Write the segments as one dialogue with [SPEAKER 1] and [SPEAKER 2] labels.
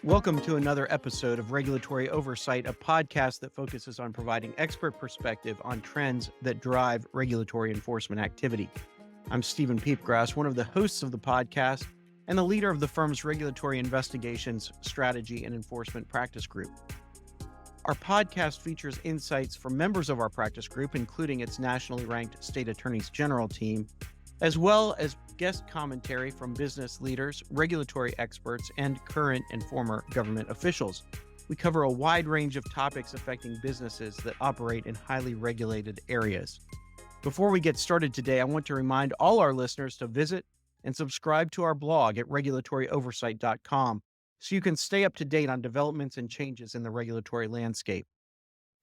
[SPEAKER 1] Welcome to another episode of Regulatory Oversight, a podcast that focuses on providing expert perspective on trends that drive regulatory enforcement activity. I'm Stephen Peepgrass, one of the hosts of the podcast and the leader of the firm's Regulatory Investigations, Strategy, and Enforcement Practice Group. Our podcast features insights from members of our practice group, including its nationally ranked State Attorneys General team, as well as guest commentary from business leaders, regulatory experts, and current and former government officials. We cover a wide range of topics affecting businesses that operate in highly regulated areas. Before we get started today, I want to remind all our listeners to visit and subscribe to our blog at regulatoryoversight.com so you can stay up to date on developments and changes in the regulatory landscape.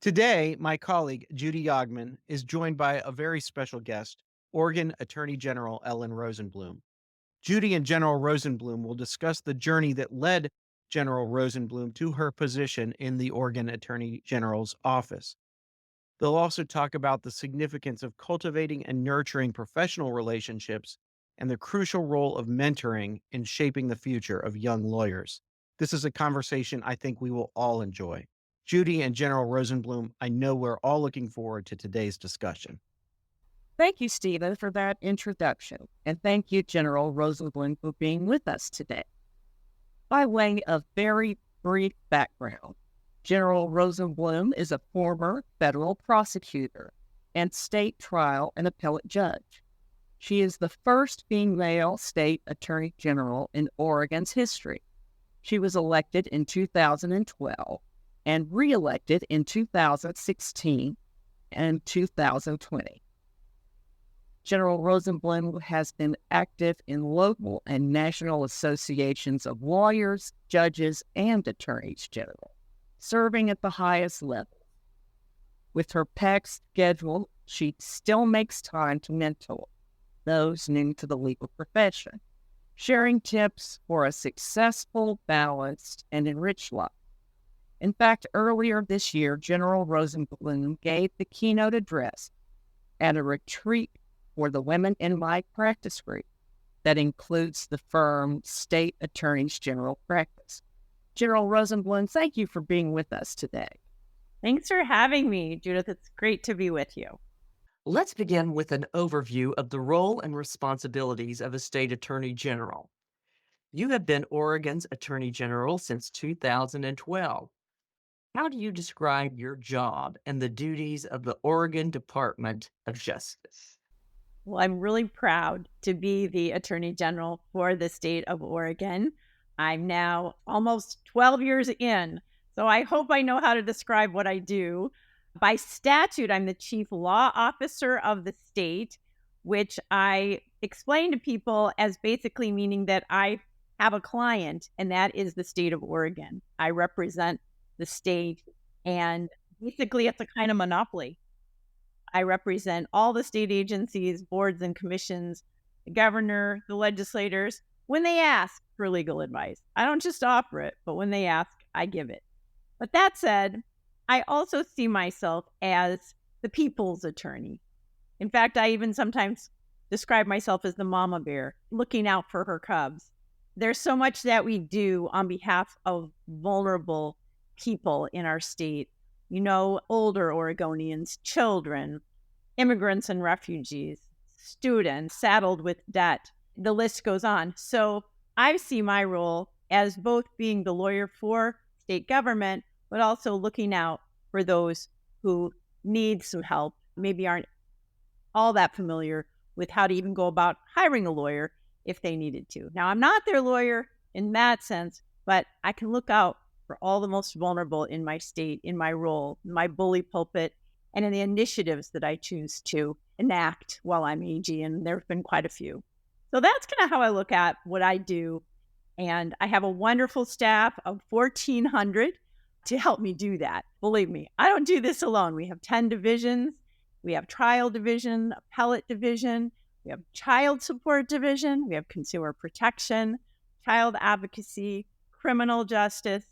[SPEAKER 1] Today, my colleague, Judy Jagdmann, is joined by a very special guest, Oregon Attorney General Ellen Rosenblum. Judy and General Rosenblum will discuss the journey that led General Rosenblum to her position in the Oregon Attorney General's office. They'll also talk about the significance of cultivating and nurturing professional relationships and the crucial role of mentoring in shaping the future of young lawyers. This is a conversation I think we will all enjoy. Judy and General Rosenblum, I know we're all looking forward to today's discussion.
[SPEAKER 2] Thank you, Stephen, for that introduction, and thank you, General Rosenblum, for being with us today. By way of very brief background, General Rosenblum is a former federal prosecutor and state trial and appellate judge. She is the first female state attorney general in Oregon's history. She was elected in 2012 and re-elected in 2016 and 2020. General Rosenblum has been active in local and national associations of lawyers, judges, and attorneys general, serving at the highest level. With her packed schedule, she still makes time to mentor those new to the legal profession, sharing tips for a successful, balanced, and enriched life. In fact, earlier this year, General Rosenblum gave the keynote address at a retreat for the Women in My Practice group that includes the firm's State Attorneys General practice. General Rosenblum, thank you for being with us today.
[SPEAKER 3] Thanks for having me, Judith. It's great to be with you.
[SPEAKER 4] Let's begin with an overview of the role and responsibilities of a state attorney general. You have been Oregon's attorney general since 2012. How do you describe your job and the duties of the Oregon Department of Justice?
[SPEAKER 3] Well, I'm really proud to be the Attorney General for the state of Oregon. I'm now almost 12 years in, so I hope I know how to describe what I do. By statute, I'm the Chief Law Officer of the state, which I explain to people as basically meaning that I have a client, and that is the state of Oregon. I represent the state, and basically it's a kind of monopoly. I represent all the state agencies, boards, and commissions, the governor, the legislators, when they ask for legal advice. I don't just offer it, but when they ask, I give it. But that said, I also see myself as the people's attorney. In fact, I even sometimes describe myself as the mama bear, looking out for her cubs. There's so much that we do on behalf of vulnerable people in our state. You know, older Oregonians, children, immigrants and refugees, students saddled with debt. The list goes on. So I see my role as both being the lawyer for state government, but also looking out for those who need some help, maybe aren't all that familiar with how to even go about hiring a lawyer if they needed to. Now, I'm not their lawyer in that sense, but I can look out for all the most vulnerable in my state, in my role, in my bully pulpit, and in the initiatives that I choose to enact while I'm AG, and there have been quite a few. So that's kind of how I look at what I do. And I have a wonderful staff of 1,400 to help me do that. Believe me, I don't do this alone. We have 10 divisions. We have trial division, appellate division, we have child support division, we have consumer protection, child advocacy, criminal justice,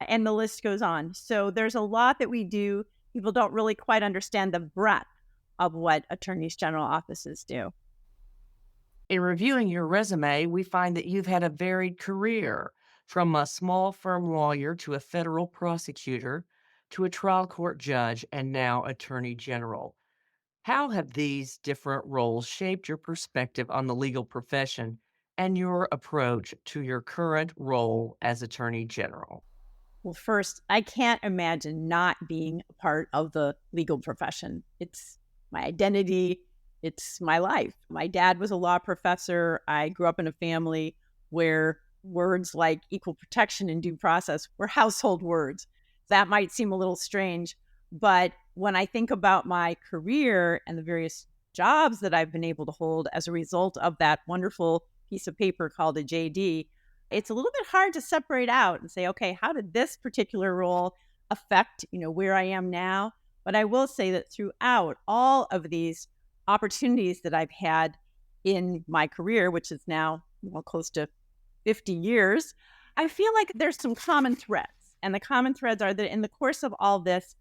[SPEAKER 3] and the list goes on. So there's a lot that we do. People don't really quite understand the breadth of what attorneys general offices do.
[SPEAKER 4] In reviewing your resume, we find that you've had a varied career, from a small firm lawyer to a federal prosecutor to a trial court judge and now attorney general. How have these different roles shaped your perspective on the legal profession and your approach to your current role as attorney general?
[SPEAKER 3] Well, first, I can't imagine not being a part of the legal profession. It's my identity, it's my life. My dad was a law professor. I grew up in a family where words like equal protection and due process were household words. That might seem a little strange, but when I think about my career and the various jobs that I've been able to hold as a result of that wonderful piece of paper called a JD, it's a little bit hard to separate out and say, okay, how did this particular role affect, where I am now? But I will say that throughout all of these opportunities that I've had in my career, which is now close to 50 years, I feel like there's some common threads. And the common threads are that in the course of all this,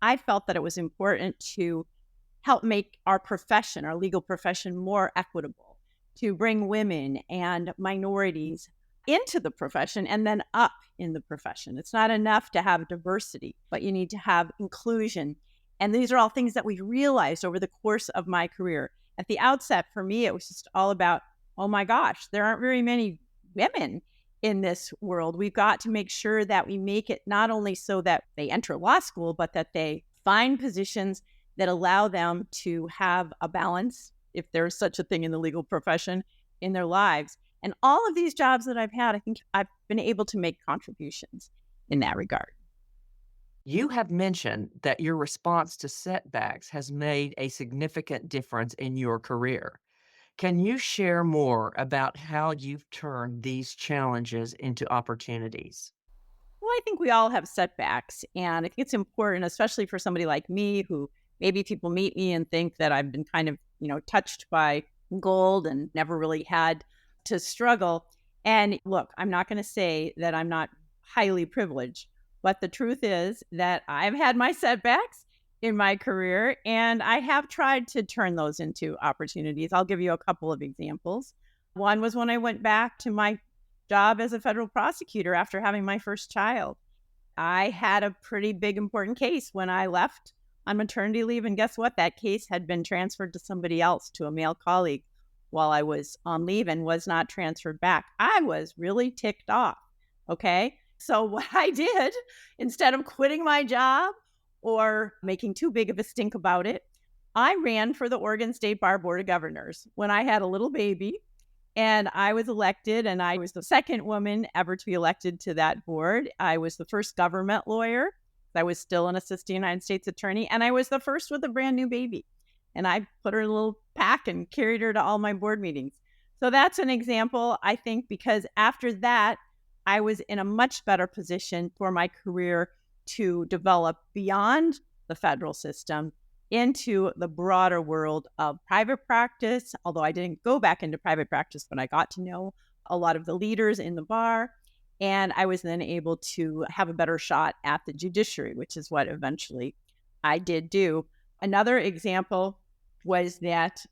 [SPEAKER 3] I felt that it was important to help make our profession, our legal profession, more equitable, to bring women and minorities into the profession and then up in the profession. It's not enough to have diversity, but you need to have inclusion. And these are all things that we've realized over the course of my career. At the outset, for me, it was just all about, oh my gosh, there aren't very many women in this world. We've got to make sure that we make it not only so that they enter law school, but that they find positions that allow them to have a balance, if there's such a thing in the legal profession, in their lives. And all of these jobs that I've had, I think I've been able to make contributions in that regard.
[SPEAKER 4] You have mentioned that your response to setbacks has made a significant difference in your career. Can you share more about how you've turned these challenges into opportunities?
[SPEAKER 3] Well, I think we all have setbacks. And I think it's important, especially for somebody like me, who maybe people meet me and think that I've been kind of, touched by gold and never really had to struggle. And look, I'm not going to say that I'm not highly privileged, but the truth is that I've had my setbacks in my career, and I have tried to turn those into opportunities. I'll give you a couple of examples. One was when I went back to my job as a federal prosecutor after having my first child. I had a pretty big, important case when I left on maternity leave, and guess what? That case had been transferred to somebody else, to a male colleague, while I was on leave and was not transferred back. I was really ticked off. Okay. So what I did, instead of quitting my job or making too big of a stink about it, I ran for the Oregon State Bar Board of Governors when I had a little baby, and I was elected, and I was the second woman ever to be elected to that board. I was the first government lawyer. I was still an assistant United States attorney, and I was the first with a brand new baby. And I put her in a little pack and carried her to all my board meetings. So that's an example, I think, because after that, I was in a much better position for my career to develop beyond the federal system into the broader world of private practice. Although I didn't go back into private practice, but I got to know a lot of the leaders in the bar. And I was then able to have a better shot at the judiciary, which is what eventually I did do. Another example was that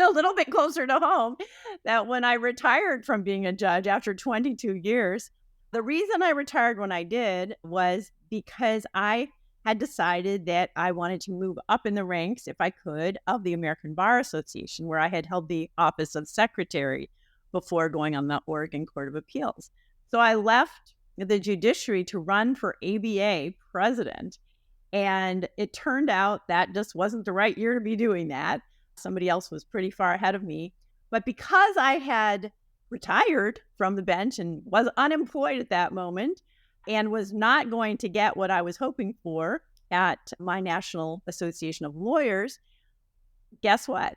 [SPEAKER 3] a little bit closer to home, that when I retired from being a judge after 22 years, the reason I retired when I did was because I had decided that I wanted to move up in the ranks, if I could, of the American Bar Association, where I had held the office of secretary before going on the Oregon Court of Appeals. So I left the judiciary to run for ABA president. And it turned out that just wasn't the right year to be doing that. Somebody else was pretty far ahead of me. But because I had retired from the bench and was unemployed at that moment and was not going to get what I was hoping for at my National Association of Lawyers, guess what?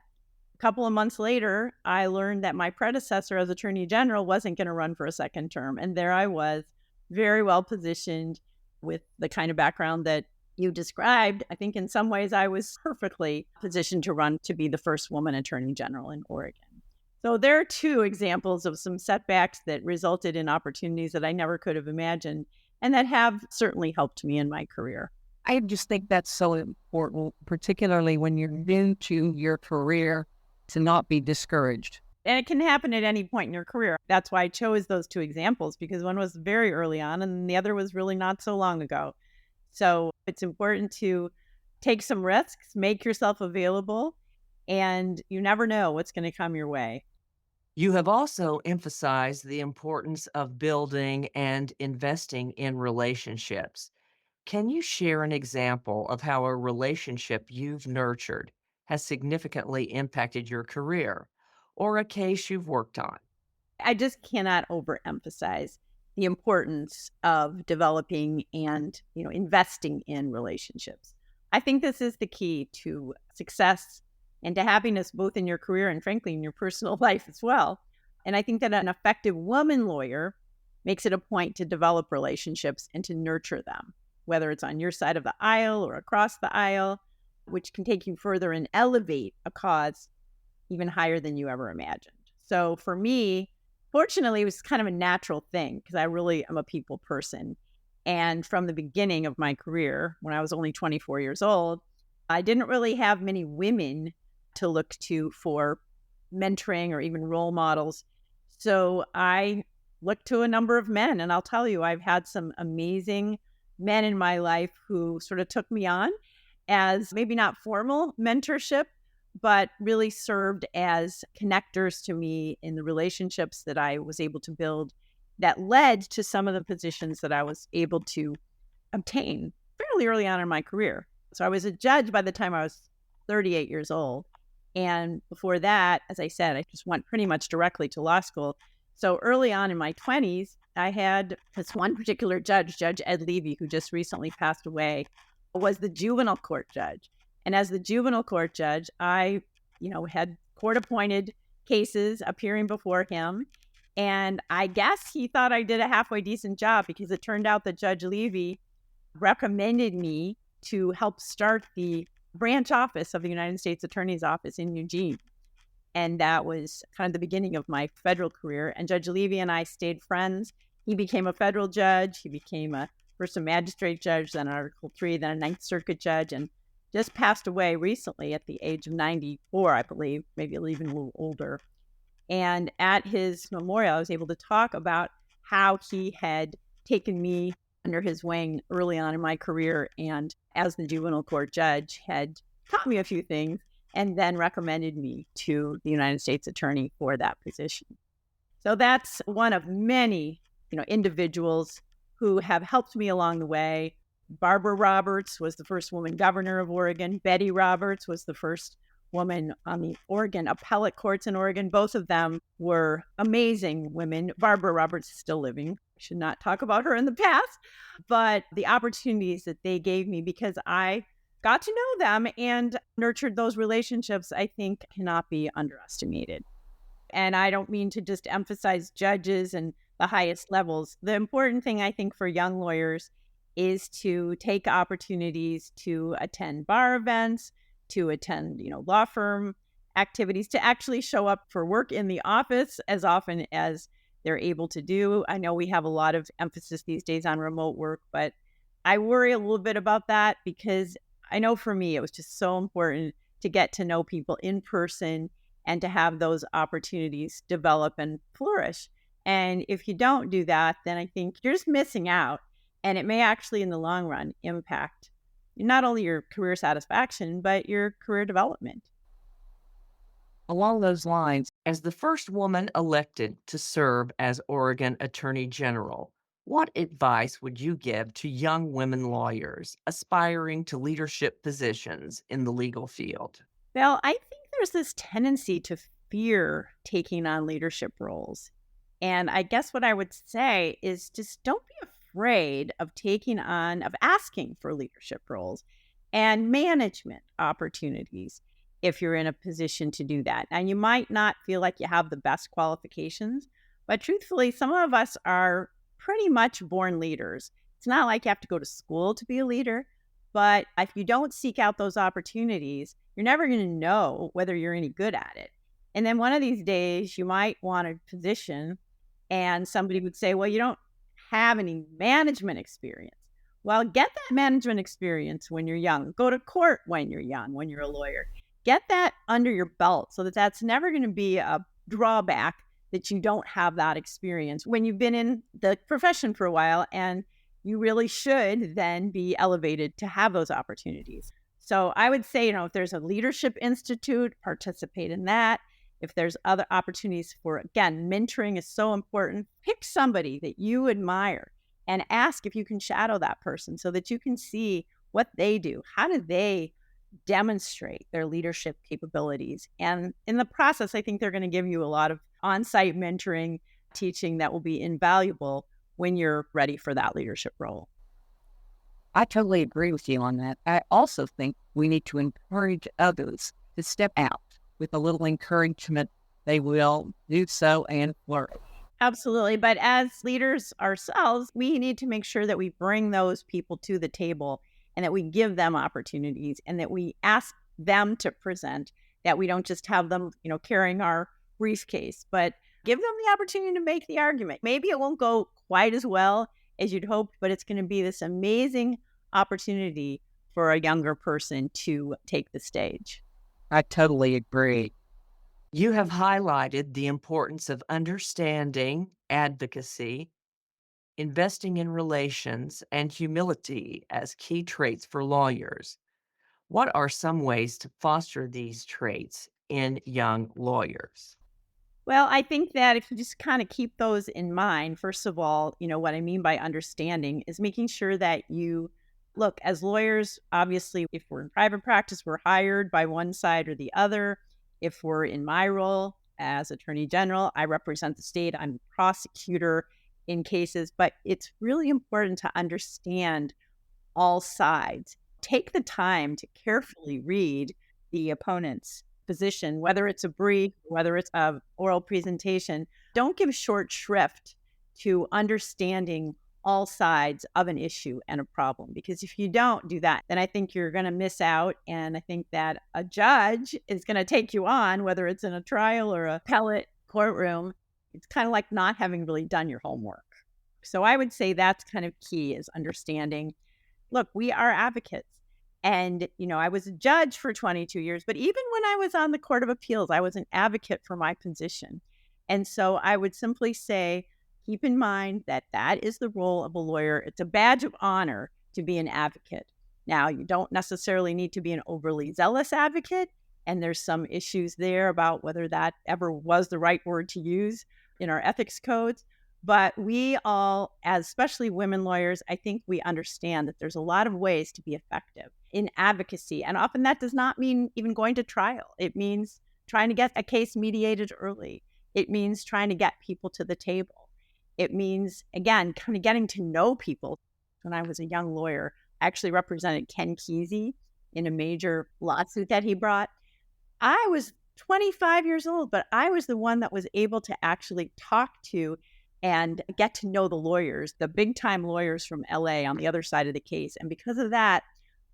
[SPEAKER 3] A couple of months later, I learned that my predecessor as Attorney General wasn't going to run for a second term. And there I was, very well positioned with the kind of background that you described. I think in some ways I was perfectly positioned to run to be the first woman Attorney General in Oregon. So there are two examples of some setbacks that resulted in opportunities that I never could have imagined and that have certainly helped me in my career.
[SPEAKER 2] I just think that's so important, particularly when you're new to your career, to not be discouraged.
[SPEAKER 3] And it can happen at any point in your career. That's why I chose those two examples, because one was very early on and the other was really not so long ago. So it's important to take some risks, make yourself available, and you never know what's going to come your way.
[SPEAKER 4] You have also emphasized the importance of building and investing in relationships. Can you share an example of how a relationship you've nurtured has significantly impacted your career or a case you've worked on?
[SPEAKER 3] I just cannot overemphasize the importance of developing and, investing in relationships. I think this is the key to success and to happiness, both in your career and frankly in your personal life as well. And I think that an effective woman lawyer makes it a point to develop relationships and to nurture them, whether it's on your side of the aisle or across the aisle, which can take you further and elevate a cause even higher than you ever imagined. So for me, fortunately, it was kind of a natural thing because I really am a people person. And from the beginning of my career, when I was only 24 years old, I didn't really have many women to look to for mentoring or even role models. So I looked to a number of men. And I'll tell you, I've had some amazing men in my life who sort of took me on as maybe not formal mentorship, but really served as connectors to me in the relationships that I was able to build that led to some of the positions that I was able to obtain fairly early on in my career. So I was a judge by the time I was 38 years old. And before that, as I said, I just went pretty much directly to law school. So early on in my 20s, I had this one particular judge, Judge Ed Levy, who just recently passed away, was the juvenile court judge. And as the juvenile court judge, I, had court-appointed cases appearing before him. And I guess he thought I did a halfway decent job because it turned out that Judge Levy recommended me to help start the branch office of the United States Attorney's Office in Eugene. And that was kind of the beginning of my federal career. And Judge Levy and I stayed friends. He became a federal judge. He became first a magistrate judge, then an Article III, then a Ninth Circuit judge, and just passed away recently at the age of 94, I believe, maybe even a little older. And at his memorial, I was able to talk about how he had taken me under his wing early on in my career, and as the juvenile court judge had taught me a few things and then recommended me to the United States attorney for that position. So that's one of many, individuals who have helped me along the way. Barbara Roberts was the first woman governor of Oregon. Betty Roberts was the first woman on the Oregon appellate courts in Oregon. Both of them were amazing women. Barbara Roberts is still living. I should not talk about her in the past, but the opportunities that they gave me because I got to know them and nurtured those relationships, I think cannot be underestimated. And I don't mean to just emphasize judges and the highest levels. The important thing I think for young lawyers is to take opportunities to attend bar events, to attend, law firm activities, to actually show up for work in the office as often as they're able to do. I know we have a lot of emphasis these days on remote work, but I worry a little bit about that because I know for me, it was just so important to get to know people in person and to have those opportunities develop and flourish. And if you don't do that, then I think you're just missing out. And it may actually, in the long run, impact not only your career satisfaction, but your career development.
[SPEAKER 4] Along those lines, as the first woman elected to serve as Oregon Attorney General, what advice would you give to young women lawyers aspiring to leadership positions in the legal field?
[SPEAKER 3] Well, I think there's this tendency to fear taking on leadership roles. And I guess what I would say is just don't be afraid of asking for leadership roles and management opportunities if you're in a position to do that. And you might not feel like you have the best qualifications, but truthfully, some of us are pretty much born leaders. It's not like you have to go to school to be a leader, but if you don't seek out those opportunities, you're never going to know whether you're any good at it. And then one of these days, you might want a position and somebody would say, well, you don't have any management experience. Well, get that management experience when you're young. Go to court when you're young, when you're a lawyer. Get that under your belt so that that's never going to be a drawback that you don't have that experience when you've been in the profession for a while, and you really should then be elevated to have those opportunities. So I would say, if there's a leadership institute, participate in that. If there's other opportunities for, again, mentoring is so important. Pick somebody that you admire and ask if you can shadow that person so that you can see what they do. How do they demonstrate their leadership capabilities? And in the process, I think they're going to give you a lot of on-site mentoring, teaching that will be invaluable when you're ready for that leadership role.
[SPEAKER 2] I totally agree with you on that. I also think we need to encourage others to step out. With a little encouragement, they will do so and flourish.
[SPEAKER 3] Absolutely. But as leaders ourselves, we need to make sure that we bring those people to the table and that we give them opportunities and that we ask them to present, that we don't just have them, carrying our briefcase, but give them the opportunity to make the argument. Maybe it won't go quite as well as you'd hoped, but it's going to be this amazing opportunity for a younger person to take the stage.
[SPEAKER 2] I totally agree.
[SPEAKER 4] You have highlighted the importance of understanding advocacy, investing in relations, and humility as key traits for lawyers. What are some ways to foster these traits in young lawyers?
[SPEAKER 3] Well, I think that if you just kind of keep those in mind, first of all, what I mean by understanding is making sure that you look, as lawyers, obviously, if we're in private practice, we're hired by one side or the other. If we're in my role as Attorney General, I represent the state, I'm the prosecutor in cases, but it's really important to understand all sides. Take the time to carefully read the opponent's position, whether it's a brief, whether it's an oral presentation. Don't give short shrift to understanding all sides of an issue and a problem, because if you don't do that, then I think you're going to miss out. And I think that a judge is going to take you on, whether it's in a trial or a appellate courtroom. It's kind of like not having really done your homework. So I would say that's kind of key, is understanding. Look, we are advocates. And, I was a judge for 22 years, but even when I was on the Court of Appeals, I was an advocate for my position. And so I would simply say, keep in mind that that is the role of a lawyer. It's a badge of honor to be an advocate. Now, you don't necessarily need to be an overly zealous advocate, and there's some issues there about whether that ever was the right word to use in our ethics codes. But we all, as especially women lawyers, I think we understand that there's a lot of ways to be effective in advocacy. And often that does not mean even going to trial. It means trying to get a case mediated early. It means trying to get people to the table. It means, again, kind of getting to know people. When I was a young lawyer, I actually represented Ken Kesey in a major lawsuit that he brought. I was 25 years old, but I was the one that was able to actually talk to and get to know the lawyers, the big time lawyers from LA on the other side of the case. And because of that,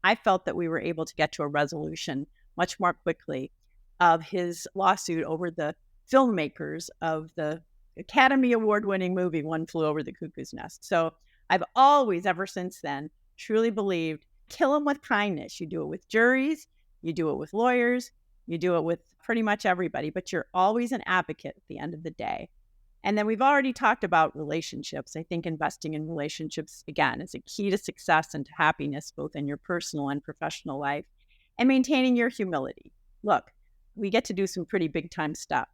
[SPEAKER 3] I felt that we were able to get to a resolution much more quickly of his lawsuit over the filmmakers of the Academy Award winning movie, One Flew Over the Cuckoo's Nest. So I've always, ever since then, truly believed, kill them with kindness. You do it with juries, you do it with lawyers, you do it with pretty much everybody, but you're always an advocate at the end of the day. And then we've already talked about relationships. I think investing in relationships, again, is a key to success and to happiness, both in your personal and professional life, and maintaining your humility. Look, we get to do some pretty big time stuff,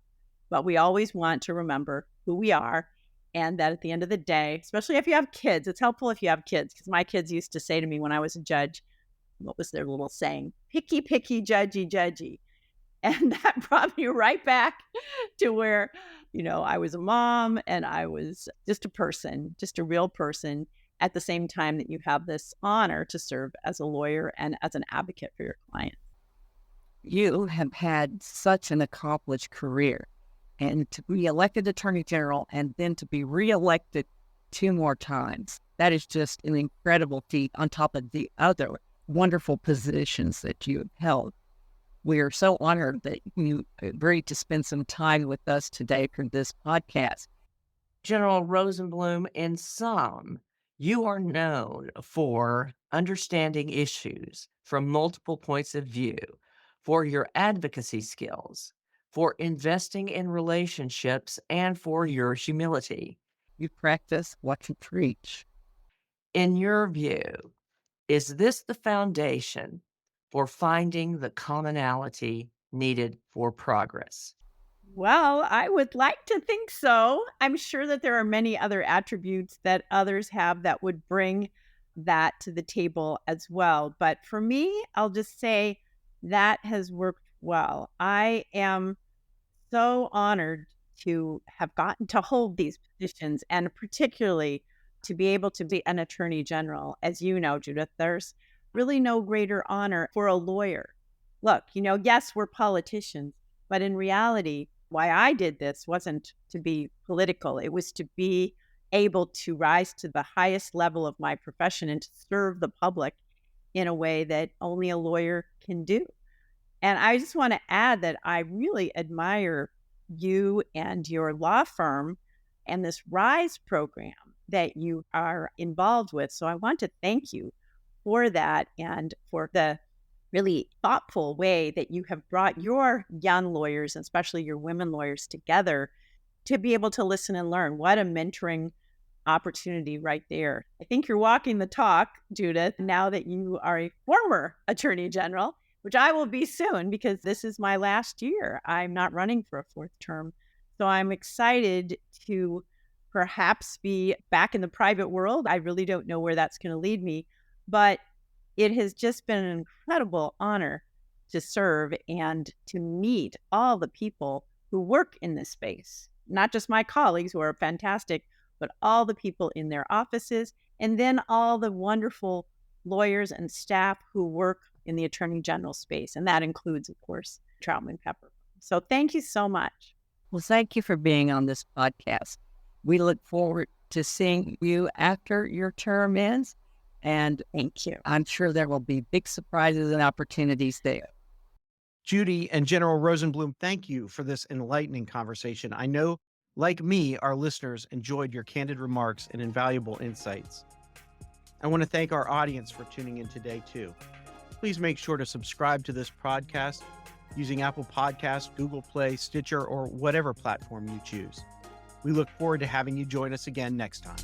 [SPEAKER 3] but we always want to remember who we are, and that at the end of the day, especially if you have kids, it's helpful if you have kids, because my kids used to say to me when I was a judge, what was their little saying? Picky, picky, judgy, judgy. And that brought me right back to where, I was a mom and I was just a person, just a real person, at the same time that you have this honor to serve as a lawyer and as an advocate for your client.
[SPEAKER 2] You have had such an accomplished career, and to be elected Attorney General and then to be reelected 2 more times, that is just an incredible feat on top of the other wonderful positions that you have held. We are so honored that you agreed to spend some time with us today for this podcast.
[SPEAKER 4] General Rosenblum, in sum, you are known for understanding issues from multiple points of view, for your advocacy skills, for investing in relationships, and for your humility.
[SPEAKER 2] You practice what you preach.
[SPEAKER 4] In your view, is this the foundation for finding the commonality needed for progress?
[SPEAKER 3] Well, I would like to think so. I'm sure that there are many other attributes that others have that would bring that to the table as well. But for me, I'll just say that has worked well. I am so honored to have gotten to hold these positions and particularly to be able to be an attorney general. As you know, Judith, there's really no greater honor for a lawyer. Look, yes, we're politicians, but in reality, why I did this wasn't to be political. It was to be able to rise to the highest level of my profession and to serve the public in a way that only a lawyer can do. And I just want to add that I really admire you and your law firm and this RISE program that you are involved with. So I want to thank you for that and for the really thoughtful way that you have brought your young lawyers, especially your women lawyers, together to be able to listen and learn. What a mentoring opportunity right there. I think you're walking the talk, Judith, now that you are a former attorney general, which I will be soon because this is my last year. I'm not running for a fourth term. So I'm excited to perhaps be back in the private world. I really don't know where that's going to lead me, but it has just been an incredible honor to serve and to meet all the people who work in this space, not just my colleagues who are fantastic, but all the people in their offices, and then all the wonderful lawyers and staff who work in the Attorney General space. And that includes, of course, Troutman Pepper. So thank you so much.
[SPEAKER 2] Well, thank you for being on this podcast. We look forward to seeing you after your term ends. And
[SPEAKER 3] thank you.
[SPEAKER 2] I'm sure there will be big surprises and opportunities there.
[SPEAKER 1] Judy and General Rosenblum, thank you for this enlightening conversation. I know, like me, our listeners enjoyed your candid remarks and invaluable insights. I want to thank our audience for tuning in today, too. Please make sure to subscribe to this podcast using Apple Podcasts, Google Play, Stitcher, or whatever platform you choose. We look forward to having you join us again next time.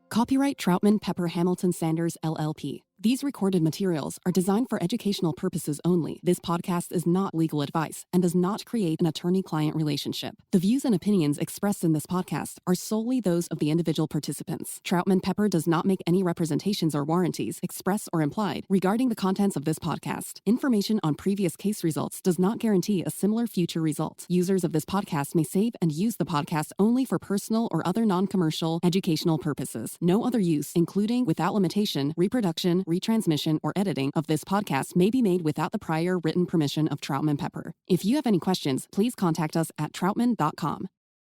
[SPEAKER 5] Copyright Troutman Pepper Hamilton Sanders, LLP. These recorded materials are designed for educational purposes only. This podcast is not legal advice and does not create an attorney-client relationship. The views and opinions expressed in this podcast are solely those of the individual participants. Troutman Pepper does not make any representations or warranties, express or implied, regarding the contents of this podcast. Information on previous case results does not guarantee a similar future result. Users of this podcast may save and use the podcast only for personal or other non-commercial educational purposes. No other use, including, without limitation, reproduction, retransmission, or editing of this podcast may be made without the prior written permission of Troutman Pepper. If you have any questions, please contact us at troutman.com.